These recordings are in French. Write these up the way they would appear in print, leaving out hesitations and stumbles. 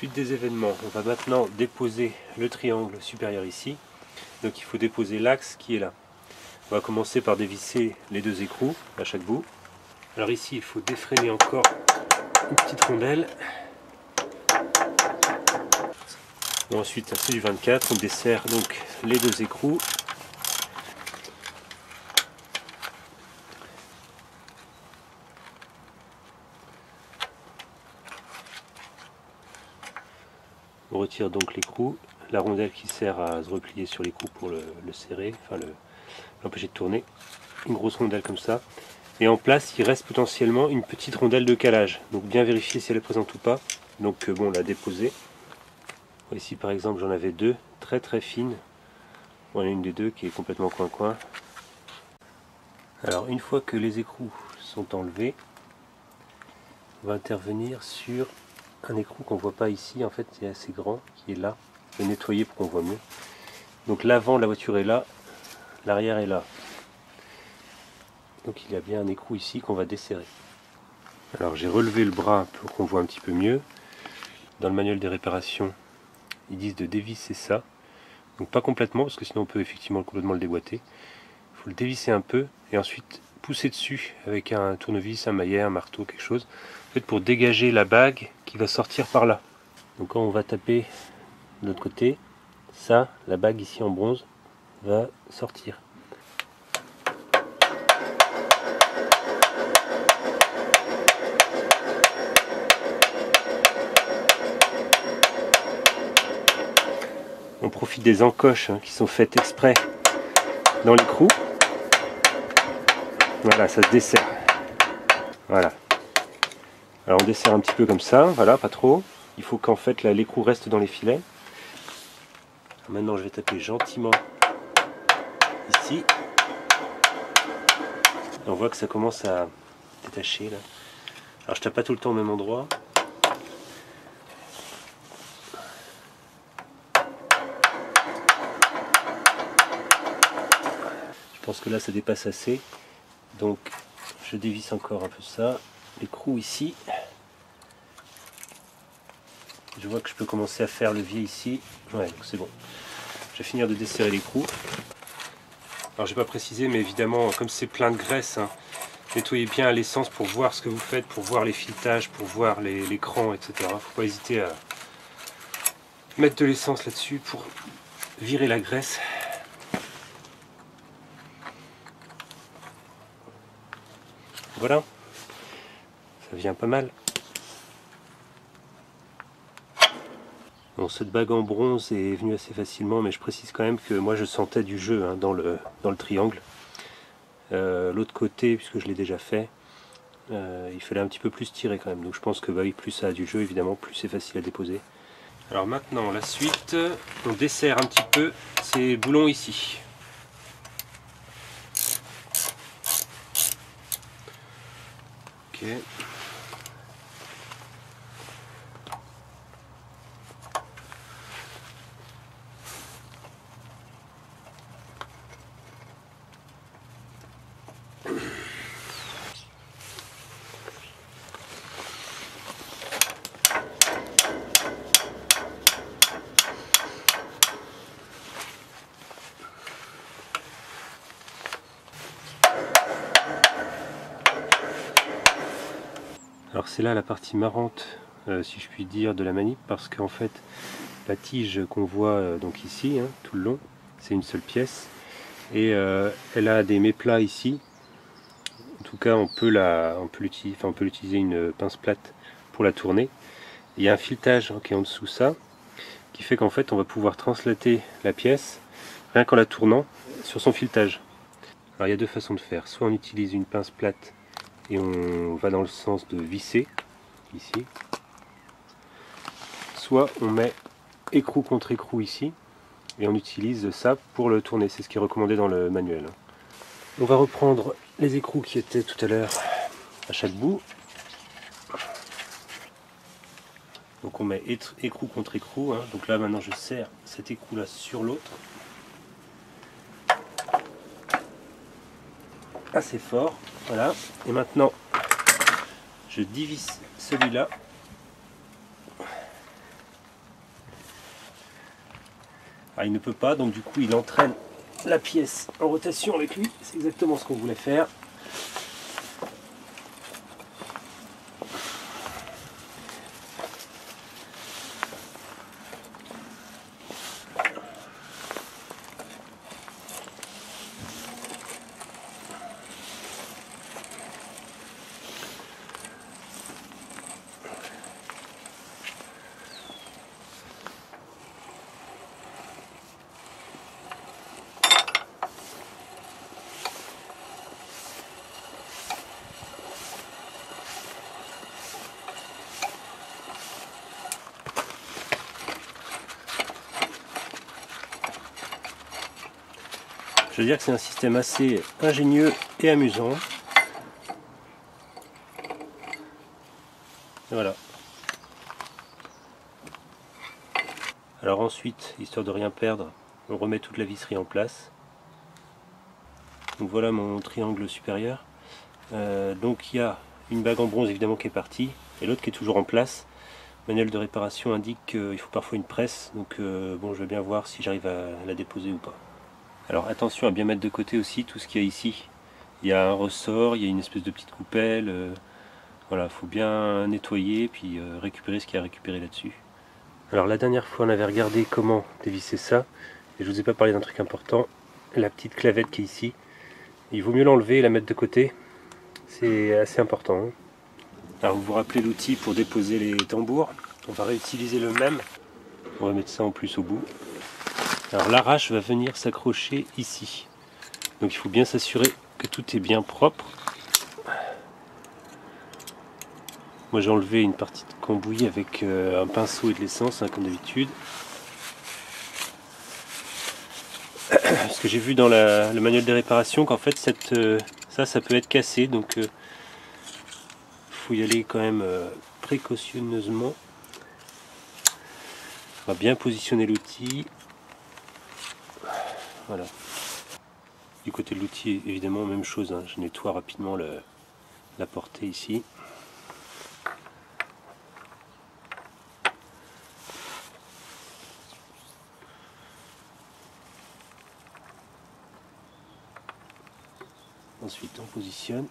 Suite des événements, on va maintenant déposer le triangle supérieur ici. Donc il faut déposer l'axe qui est là. On va commencer par dévisser les deux écrous à chaque bout. Alors ici il faut défreiner encore une petite rondelle. Bon, ensuite c'est du 24, on desserre donc les deux écrous. On retire donc l'écrou, la rondelle qui sert à se replier sur l'écrou pour le serrer, enfin l'empêcher de tourner. Une grosse rondelle comme ça. Et en place, il reste potentiellement une petite rondelle de calage. Donc bien vérifier si elle est présente ou pas. Donc bon, la déposer. Ici par exemple, j'en avais deux, très très fines. Voilà une des deux qui est complètement coin-coin. Alors une fois que les écrous sont enlevés, on va intervenir sur un écrou qu'on ne voit pas ici, en fait c'est assez grand, qui est là. Je vais nettoyer pour qu'on voit mieux. Donc l'avant de la voiture est là, l'arrière est là. Donc il y a bien un écrou ici qu'on va desserrer. Alors j'ai relevé le bras pour qu'on voit un petit peu mieux. Dans le manuel des réparations, ils disent de dévisser ça. Donc pas complètement, parce que sinon on peut effectivement complètement le déboîter. Il faut le dévisser un peu et ensuite pousser dessus avec un tournevis, un maillet, un marteau, quelque chose. En fait, pour dégager la bague qui va sortir par là. Donc quand on va taper de l'autre côté, ça, la bague ici en bronze, va sortir. On profite des encoches qui sont faites exprès dans l'écrou. Voilà, ça se dessert. Voilà. Alors on dessert un petit peu comme ça, voilà, pas trop. Il faut qu'en fait l'écrou reste dans les filets. Alors maintenant je vais taper gentiment ici. Et on voit que ça commence à détacher là. Alors je tape pas tout le temps au même endroit. Je pense que là ça dépasse assez. Donc je dévisse encore un peu ça. L'écrou ici. Je vois que je peux commencer à faire levier ici. Ouais, donc c'est bon. Je vais finir de desserrer l'écrou. Alors j'ai pas précisé, mais évidemment, comme c'est plein de graisse, nettoyez bien à l'essence pour voir ce que vous faites, pour voir les filetages, pour voir les crans, etc. Faut pas hésiter à mettre de l'essence là-dessus pour virer la graisse. Voilà, ça vient pas mal. Bon, cette bague en bronze est venue assez facilement, mais je précise quand même que moi je sentais du jeu dans le triangle. L'autre côté, puisque je l'ai déjà fait, il fallait un petit peu plus tirer quand même. Donc je pense que oui, plus ça a du jeu, évidemment, plus c'est facile à déposer. Alors maintenant, la suite, on dessert un petit peu ces boulons ici. Ok. Alors c'est là la partie marrante, si je puis dire, de la manip, parce qu'en fait la tige qu'on voit donc ici, tout le long, c'est une seule pièce, et elle a des méplats ici. En tout cas on peut l'utiliser une pince plate pour la tourner. Il y a un filetage qui est en dessous ça, qui fait qu'en fait on va pouvoir translater la pièce, rien qu'en la tournant, sur son filetage. Alors il y a deux façons de faire, soit on utilise une pince plate et on va dans le sens de visser ici, soit on met écrou contre écrou ici et on utilise ça pour le tourner, c'est ce qui est recommandé dans le manuel. On va reprendre les écrous qui étaient tout à l'heure à chaque bout. Donc on met écrou contre écrou, donc là maintenant je serre cet écrou là sur l'autre assez fort, voilà, et maintenant je divise celui-là Alors, il ne peut pas, donc du coup il entraîne la pièce en rotation avec lui. C'est exactement ce qu'on voulait faire. Je veux dire que c'est un système assez ingénieux et amusant. Et voilà. Alors ensuite, histoire de rien perdre, on remet toute la visserie en place. Donc voilà mon triangle supérieur. Donc il y a une bague en bronze évidemment qui est partie et l'autre qui est toujours en place. Le manuel de réparation indique qu'il faut parfois une presse, donc bon, je vais bien voir si j'arrive à la déposer ou pas. Alors attention à bien mettre de côté aussi tout ce qu'il y a ici. Il y a un ressort, il y a une espèce de petite coupelle. Voilà, il faut bien nettoyer puis récupérer ce qu'il y a à récupérer là-dessus. Alors la dernière fois on avait regardé comment dévisser ça, et je vous ai pas parlé d'un truc important, la petite clavette qui est ici. Il vaut mieux l'enlever et la mettre de côté, c'est assez important. Hein. Alors vous vous rappelez l'outil pour déposer les tambours, on va réutiliser le même, on va mettre ça en plus au bout. Alors l'arrache va venir s'accrocher ici, donc il faut bien s'assurer que tout est bien propre. Moi j'ai enlevé une partie de cambouis avec un pinceau et de l'essence, hein, comme d'habitude. Parce que j'ai vu dans le manuel des réparations qu'en fait ça peut être cassé, donc il faut y aller quand même précautionneusement. On va bien positionner l'outil. Voilà. Du côté de l'outil, évidemment, même chose, hein, je nettoie rapidement la portée ici. Ensuite on positionne.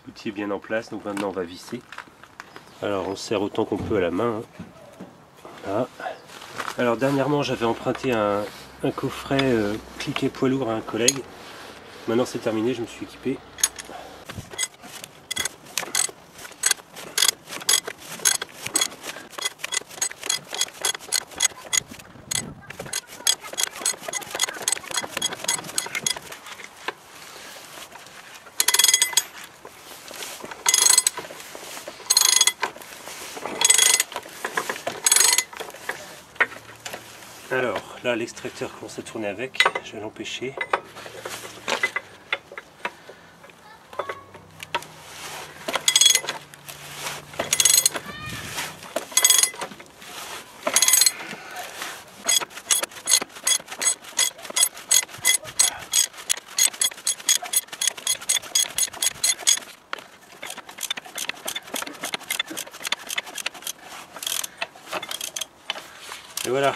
L'outil est bien en place, donc maintenant on va visser. Alors on serre autant qu'on peut à la main. Hein. Voilà. Alors dernièrement j'avais emprunté un coffret cliquet poids lourd à un collègue. Maintenant c'est terminé, je me suis équipé. Alors là l'extracteur commence à tourner avec, je vais l'empêcher. Et voilà.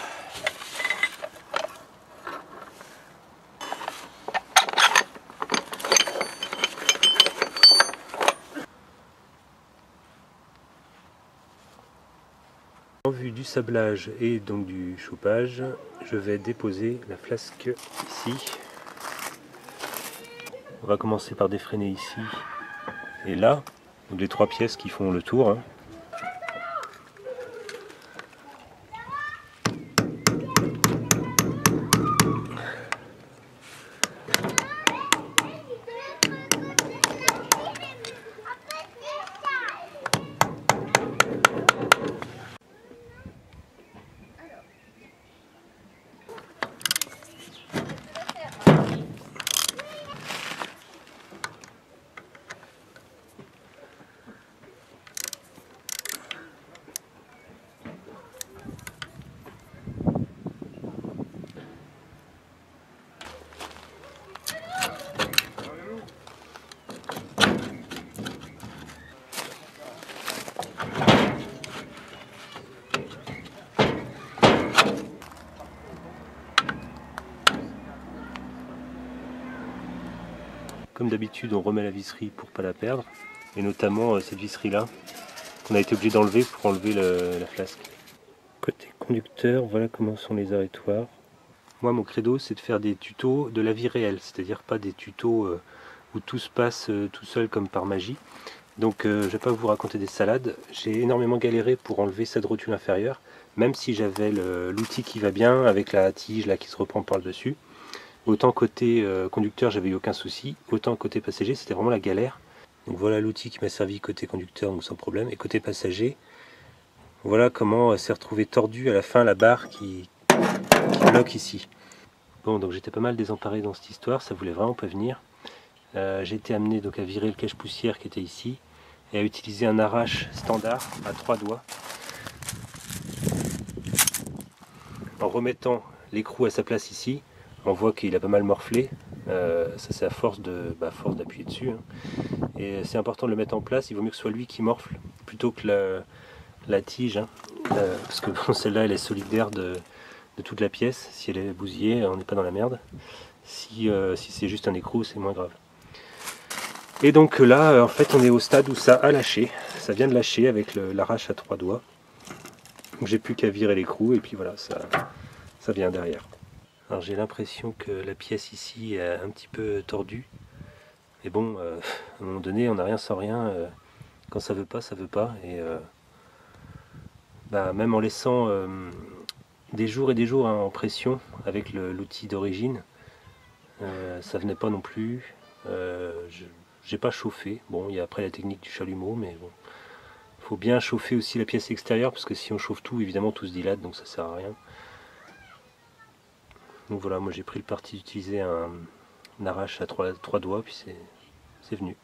En vue du sablage et donc du chauffage, je vais déposer la flasque ici. On va commencer par défreiner ici et là, donc les trois pièces qui font le tour. Hein. Comme d'habitude, on remet la visserie pour ne pas la perdre, et notamment cette visserie là qu'on a été obligé d'enlever pour enlever la flasque. Côté conducteur, voilà comment sont les arrêtoires. Moi, mon credo, c'est de faire des tutos de la vie réelle, c'est-à-dire pas des tutos où tout se passe tout seul comme par magie. Donc je ne vais pas vous raconter des salades. J'ai énormément galéré pour enlever cette rotule inférieure, même si j'avais l'outil qui va bien avec la tige là qui se reprend par le dessus. Autant côté conducteur, j'avais eu aucun souci, autant côté passager, c'était vraiment la galère. Donc voilà l'outil qui m'a servi côté conducteur, donc sans problème. Et côté passager, voilà comment s'est retrouvé tordu à la fin la barre qui bloque ici. Bon, donc j'étais pas mal désemparé dans cette histoire, ça voulait vraiment pas venir. J'ai été amené donc à virer le cache-poussière qui était ici et à utiliser un arrache standard à 3 doigts en remettant l'écrou à sa place ici. On voit qu'il a pas mal morflé, ça c'est à force d'appuyer dessus, hein. Et c'est important de le mettre en place, il vaut mieux que ce soit lui qui morfle plutôt que la tige, hein. Parce que bon, celle-là elle est solidaire de toute la pièce. Si elle est bousillée, on n'est pas dans la merde. Si c'est juste un écrou, c'est moins grave. Et donc là, en fait, on est au stade où ça a lâché. Ça vient de lâcher avec l'arrache à 3 doigts. Donc j'ai plus qu'à virer l'écrou et puis voilà, ça vient derrière. Alors j'ai l'impression que la pièce ici est un petit peu tordue. Mais bon, à un moment donné, on n'a rien sans rien. Quand ça veut pas, ça veut pas. Et même en laissant des jours et des jours, hein, en pression avec l'outil d'origine, ça venait pas non plus. J'ai pas chauffé. Bon, il y a après la technique du chalumeau, mais bon, faut bien chauffer aussi la pièce extérieure parce que si on chauffe tout, évidemment tout se dilate, donc ça sert à rien. Donc voilà, moi j'ai pris le parti d'utiliser un arrache à 3 doigts, puis c'est venu.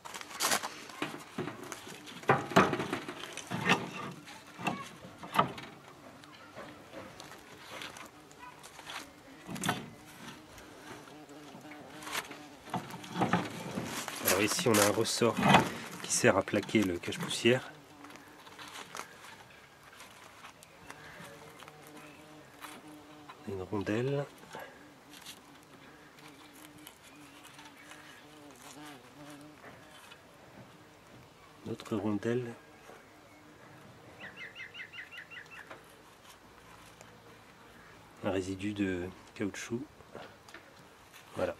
Alors ici on a un ressort qui sert à plaquer le cache-poussière. Une rondelle. Notre rondelle. Un résidu de caoutchouc. Voilà.